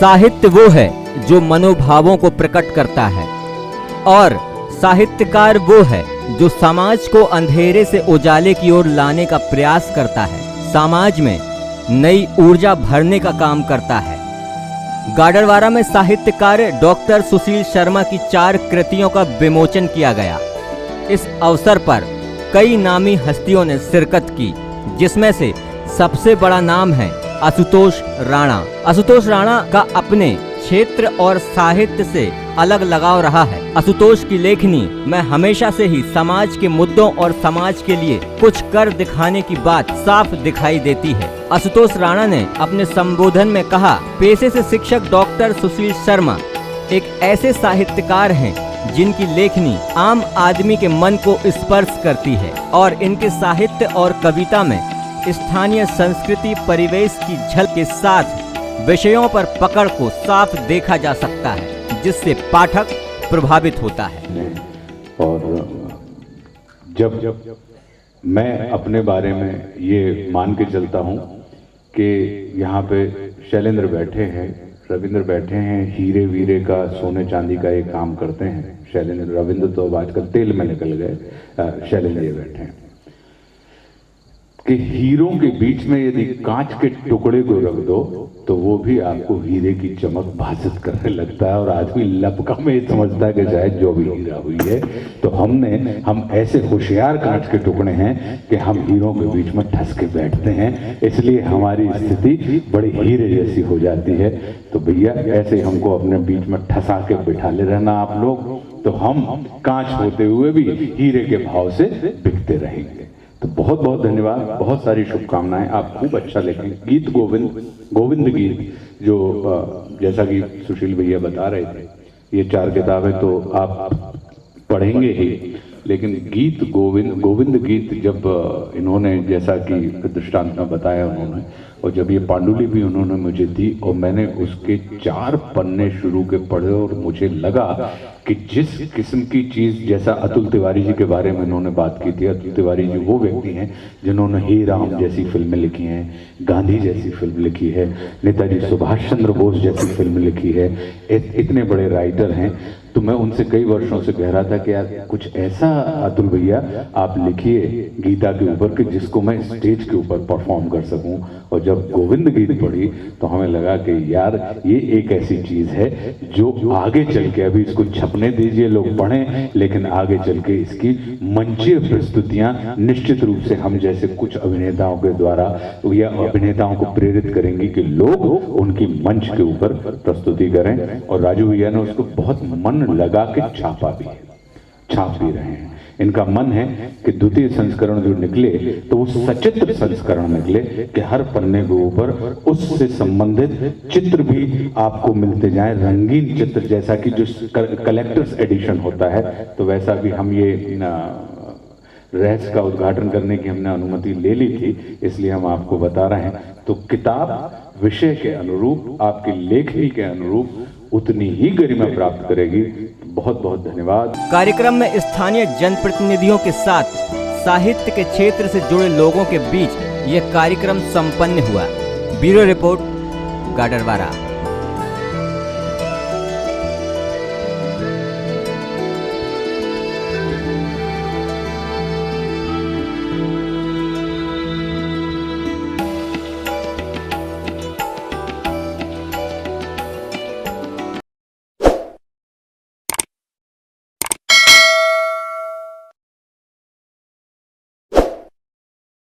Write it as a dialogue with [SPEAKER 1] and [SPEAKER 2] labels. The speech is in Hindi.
[SPEAKER 1] साहित्य वो है जो मनोभावों को प्रकट करता है और साहित्यकार वो है जो समाज को अंधेरे से उजाले की ओर लाने का प्रयास करता है, समाज में नई ऊर्जा भरने का काम करता है। गाडरवारा में साहित्यकार डॉक्टर सुशील शर्मा की 4 कृतियों का विमोचन किया गया। इस अवसर पर कई नामी हस्तियों ने शिरकत की, जिसमें से सबसे बड़ा नाम है आशुतोष राणा। आशुतोष राणा का अपने क्षेत्र और साहित्य से अलग लगाव रहा है। आशुतोष की लेखनी में हमेशा से ही समाज के मुद्दों और समाज के लिए कुछ कर दिखाने की बात साफ दिखाई देती है। आशुतोष राणा ने अपने संबोधन में कहा, पेशे से शिक्षक डॉक्टर सुशील शर्मा एक ऐसे साहित्यकार हैं जिनकी लेखनी आम आदमी के मन को स्पर्श करती है और इनके साहित्य और कविता में स्थानीय संस्कृति परिवेश की झलक के साथ विषयों पर पकड़ को साफ देखा जा सकता है, जिससे पाठक प्रभावित होता है।
[SPEAKER 2] और जब मैं अपने बारे में ये मान के चलता हूँ कि यहाँ पे शैलेंद्र बैठे हैं, रविंद्र बैठे हैं, हीरे वीरे का सोने चांदी का एक काम करते हैं। शैलेंद्र, रविंद्र तो अब आजकल तेल में निकल गए, शैलेंद्र ये बैठे हैं कि हीरों के बीच में यदि कांच के टुकड़े को रख दो तो वो भी आपको हीरे की चमक भासित करने लगता है और आदमी लपका में ये समझता है कि शायद जो भी हीरा हुई है। तो हम ऐसे होशियार कांच के टुकड़े हैं कि हम हीरों के बीच में ठस के बैठते हैं, इसलिए हमारी स्थिति बड़ी हीरे जैसी हो जाती है। तो भैया ऐसे हमको अपने बीच में ठसा के बिठा ले रहना आप लोग, तो हम कांच होते हुए भी हीरे के भाव से बिकते रहेंगे। तो बहुत बहुत धन्यवाद, बहुत सारी शुभकामनाएं। आप खूब अच्छा लिखें। गीत गोविंद गीत जो जैसा कि सुशील भैया बता रहे थे, ये 4 किताबें तो आप पढ़ेंगे ही, लेकिन गीत गोविंद गीत जब इन्होंने, जैसा कि दृष्टांत में बताया उन्होंने, और जब ये पांडुलिपि उन्होंने मुझे दी और मैंने उसके 4 पन्ने शुरू के पढ़े और मुझे लगा कि जिस किस्म की चीज़, जैसा अतुल तिवारी जी के बारे में उन्होंने बात की थी, अतुल तिवारी जी वो व्यक्ति हैं जिन्होंने हे राम जैसी फिल्में लिखी हैं, गांधी जैसी फिल्म लिखी है, नेताजी सुभाष चंद्र बोस जैसी फिल्म लिखी है, इतने बड़े राइटर हैं। तो मैं उनसे कई वर्षों से कह रहा था कि यार कुछ ऐसा अतुल भैया आप लिखिए गीता के ऊपर कि जिसको मैं स्टेज के ऊपर परफॉर्म कर सकूं। और जब गोविंद गीत पढ़ी तो हमें लगा कि यार ये एक ऐसी चीज है जो आगे चल के, अभी इसको छपने दीजिए, लोग पढ़ें, लेकिन आगे चल के इसकी मंचीय प्रस्तुतियां निश्चित रूप से हम जैसे कुछ अभिनेताओं के द्वारा या अभिनेताओं को प्रेरित करेंगी कि लोग उनकी मंच के ऊपर प्रस्तुति करें। और राजू भैया ने उसको बहुत मन लगा के छाप भी रहे हैं। इनका मन है कि द्वितीय संस्करण जो निकले तो वो सचित्र संस्करण निकले कि हर पन्ने के ऊपर उससे संबंधित चित्र भी आपको मिलते जाएं, रंगीन चित्र, जैसा कि जो कलेक्टर्स एडिशन होता है, तो वैसा भी हम ये रहस्य का उद्घाटन करने की हमने अनुमति ले ली थी, इसलिए हम आपको बता रहे हैं। तो किताब विषय के अनुरूप, आपकी लेखनी के अनुरूप उतनी ही गरिमा प्राप्त करेगी। बहुत बहुत धन्यवाद।
[SPEAKER 1] कार्यक्रम में स्थानीय जनप्रतिनिधियों के साथ साहित्य के क्षेत्र से जुड़े लोगों के बीच यह कार्यक्रम संपन्न हुआ। Bureau report, Gadarwara.